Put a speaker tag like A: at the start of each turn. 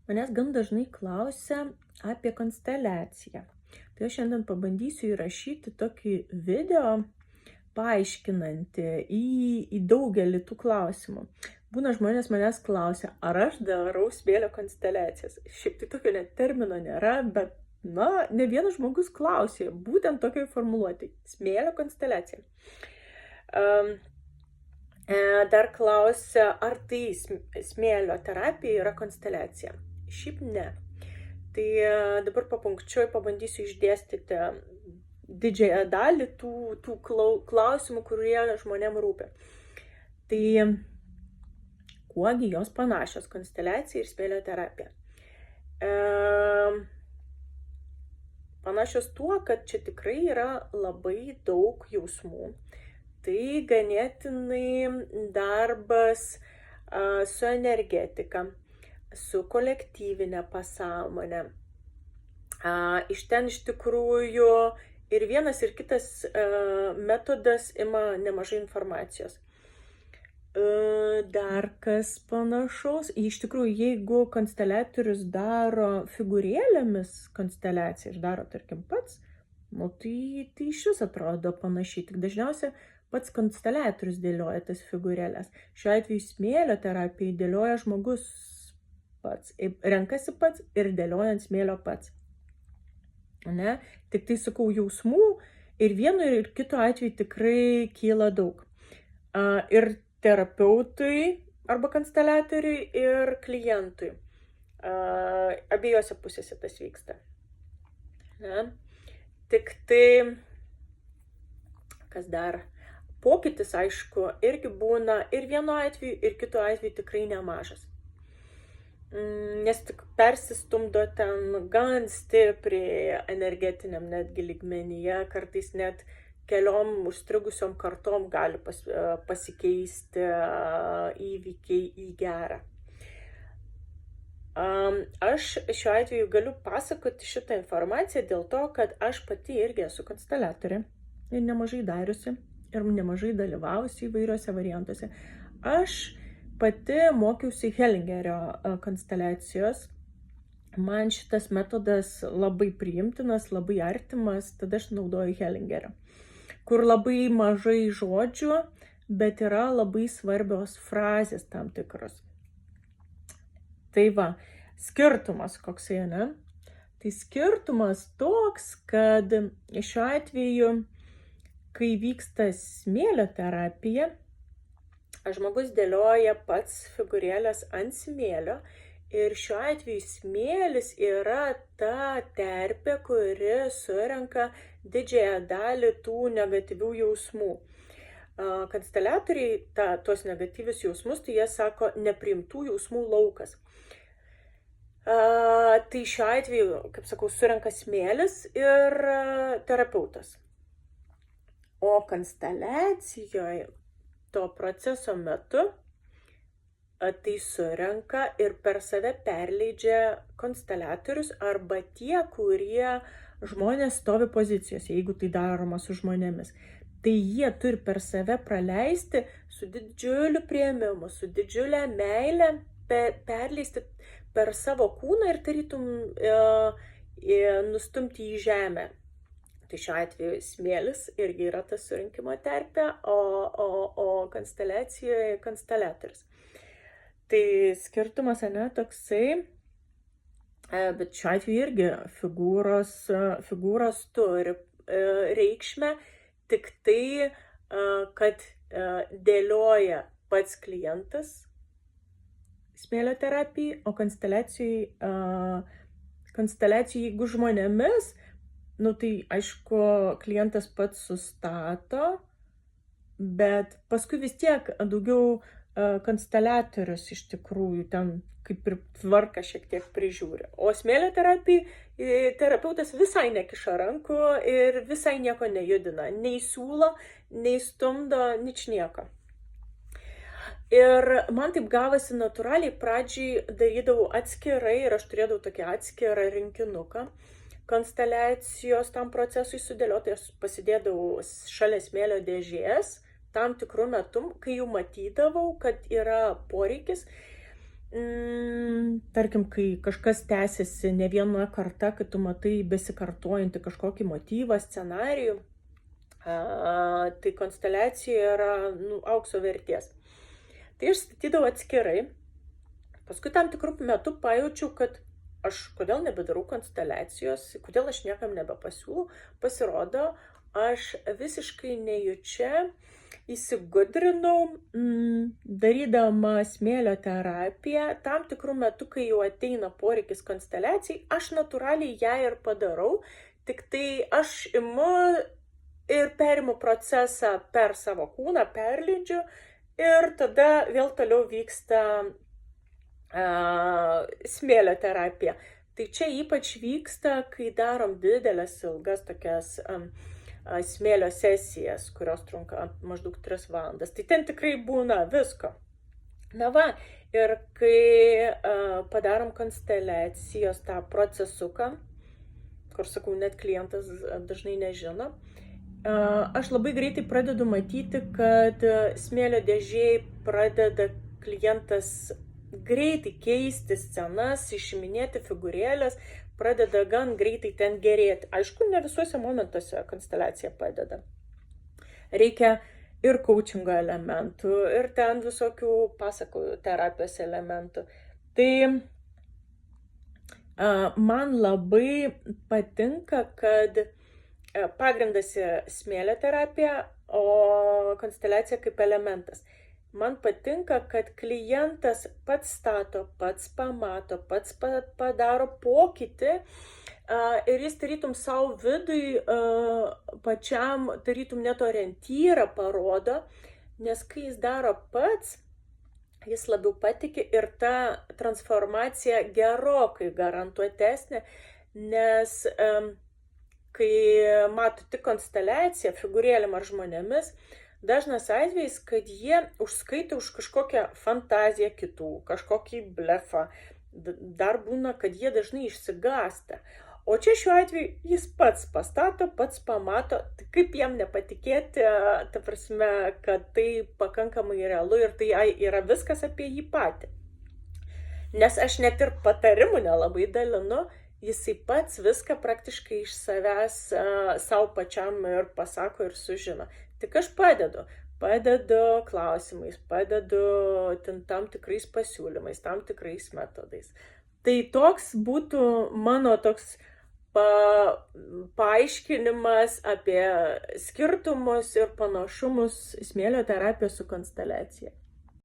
A: Manęs gan dažnai klausia apie konsteliaciją. Tai aš šiandien pabandysiu įrašyti tokį video, paaiškinantį į daugelį tų klausimų. Būna žmonės manęs klausia, ar aš darau smėlio konsteliacijas. Šiaip tai tokio net termino nėra, bet, ne vienas žmogus klausė, būtent tokioj formuluotėj - smėlio konsteliacija. Dar klausia, ar tai smėlio terapija yra konsteliacija. Šiaip ne. Tai dabar papunkčiui pabandysiu išdėstyti didžiąją dalį tų klausimų, kurie žmonėm rūpi. Tai kuogi jos panašios - konsteliacija ir smėlio terapija? Panašios tuo, kad čia tikrai yra labai daug jausmų. Tai ganėtinai darbas su energetika, su kolektyvinė pasąmonė. Iš ten iš tikrųjų ir vienas ir kitas metodas ima nemažai informacijos. Dar kas panašaus, iš tikrųjų, jeigu konsteliatorius daro figūrėlėmis konsteliaciją, aš daro, tarkim, pats, tai iš vis atrodo panašiai, tik dažniausiai pats konsteliatorius dėlioja tas figūrėlės. Šiuo atveju smėlio terapijai dėlioja žmogus pats, renkasi pats ir dėlioja ant smėlio pats. Ne? Tik tai sakau, jausmų ir vienu ir kitu atveju tikrai kyla daug. Ir terapeutui arba konsteliatoriui ir klientui. Abiejose pusėse tas vyksta. Ne? Tik tai, kas dar? Pokytis, aišku, irgi būna ir vienu atveju, ir kitu atveju tikrai nemažas. Nes tik persistumdo ten gan stipriai energetiniam netgi lygmenyje, kartais net keliom užstrigusiom kartom gali pasikeisti įvykiai į gerą. Aš šiuo atveju galiu pasakoti šitą informaciją dėl to, kad aš pati irgi esu konsteliatorė ir nemažai dariusi ir nemažai dalyvavusi įvairiuose variantuose. Aš pati mokiausi Hellingerio konsteliacijos. Man šitas metodas labai priimtinas, labai artimas, tada aš naudoju Hellingerio, kur labai mažai žodžių, bet yra labai svarbios frazės tam tikros. Tai va, skirtumas koksai, ne? Tai skirtumas toks, kad šiuo atveju, kai vyksta smėlio terapija, žmogus dėlioja pats figūrėlės ant smėlio ir šiuo atveju smėlis yra ta terpė, kuri surenka didžiąją dalį tų negatyvių jausmų. Konsteliatoriai tuos negatyvius jausmus, tai jie sako nepriimtų jausmų laukas. Tai šiuo atveju, kaip sakau, surenka smėlis ir terapeutas. O konsteliacijoje to proceso metu tai surenka ir per save perleidžia konsteliatorius arba tie, kurie žmonės stovi pozicijose, jeigu tai daroma su žmonėmis. Tai jie turi per save praleisti su didžiuliu priėmimu, su didžiulė meile, perleisti per savo kūną ir tarytum nustumti į žemę. Tai šiuo atveju smėlis irgi yra ta surinkimo terpė, o konsteliacijoje konsteliatorius. Tai skirtumas, toksai, bet šiuo atveju irgi figūros turi reikšmę, tik tai, kad dėlioja pats klientas smėlio terapijai, o konsteliacijai, jeigu žmonėmis, tai aišku, klientas pats sustato, bet paskui vis tiek daugiau konsteliatorius iš tikrųjų ten kaip ir tvarką šiek tiek prižiūri. O smėlio terapijai terapeutas visai nekiša rankų ir visai nieko nejudina, nei siūlo, nei stumdo, ničnieko. Ir man taip gavosi natūraliai, pradžiai darydavau atskirai ir aš turėdavau tokį atskirą rinkinuką. Konsteliacijos tam procesui sudėlioti, aš pasidėdavau šalia smėlio dėžės, tam tikrų metų, kai jau matydavau, kad yra poreikis, tarkim, kai kažkas tęsiasi ne viena karta, kai tu matai besikartojantį kažkokį motyvą, scenarijų, tai konsteliacija yra aukso vertės. Tai aš statydavau atskirai. Paskui tam tikrų metų pajaučiau, kad aš kodėl nebedarau konsteliacijos, kodėl aš niekam nebepasiūlau. Pasirodo, aš visiškai nejučia įsigudrinau, darydama smėlio terapiją, tam tikrų metų, kai jau ateina poreikis konsteliacijai, aš natūraliai ją ir padarau, tik tai aš imu ir perimu procesą per savo kūną, perleidžiu ir tada vėl toliau vyksta smėlio terapija. Tai čia ypač vyksta, kai darom didelės ilgas tokias smėlio sesijas, kurios trunka maždaug 3 valandas. Tai ten tikrai būna visko. Na va, ir kai padarom konsteliacijos tą procesuką, kur sakau, net klientas dažnai nežino, aš labai greitai pradedu matyti, kad smėlio dėžėj pradeda klientas greitai keisti scenas, išiminėti figūrėlės, pradeda gan greitai ten gerėti. Aišku, ne visuose momentuose konsteliacija padeda. Reikia ir coachingo elementų, ir ten visokių pasakojų terapijos elementų. Tai man labai patinka, kad pagrindas yra smėlio terapija, o konsteliacija kaip elementas. Man patinka, kad klientas pats stato, pats pamato, pats padaro pokytį ir jis tarytum savo vidui pačiam, tarytum net orientyrą parodo, nes kai jis daro pats, jis labiau patiki ir ta transformacija gerokai garantuotesnė, nes kai mato tik konsteliaciją, figūrėlėm ar žmonėmis, dažnas atvejis, kad jie užskaito už kažkokią fantaziją kitų, kažkokį blefą. Dar būna, kad jie dažnai išsigąsta. O čia šiuo atveju jis pats pastato, pats pamato, tai kaip jam nepatikėti, ta prasme, kad tai pakankamai realu ir tai yra viskas apie jį patį. Nes aš net ir patarimų nelabai dalinu, jisai pats viską praktiškai iš savęs savo pačiam ir pasako ir sužino. Tik aš padedu klausimais, padedu tam tikrais pasiūlymais, tam tikrais metodais. Tai toks būtų mano toks paaiškinimas apie skirtumus ir panašumus smėlio terapijos su konsteliacija.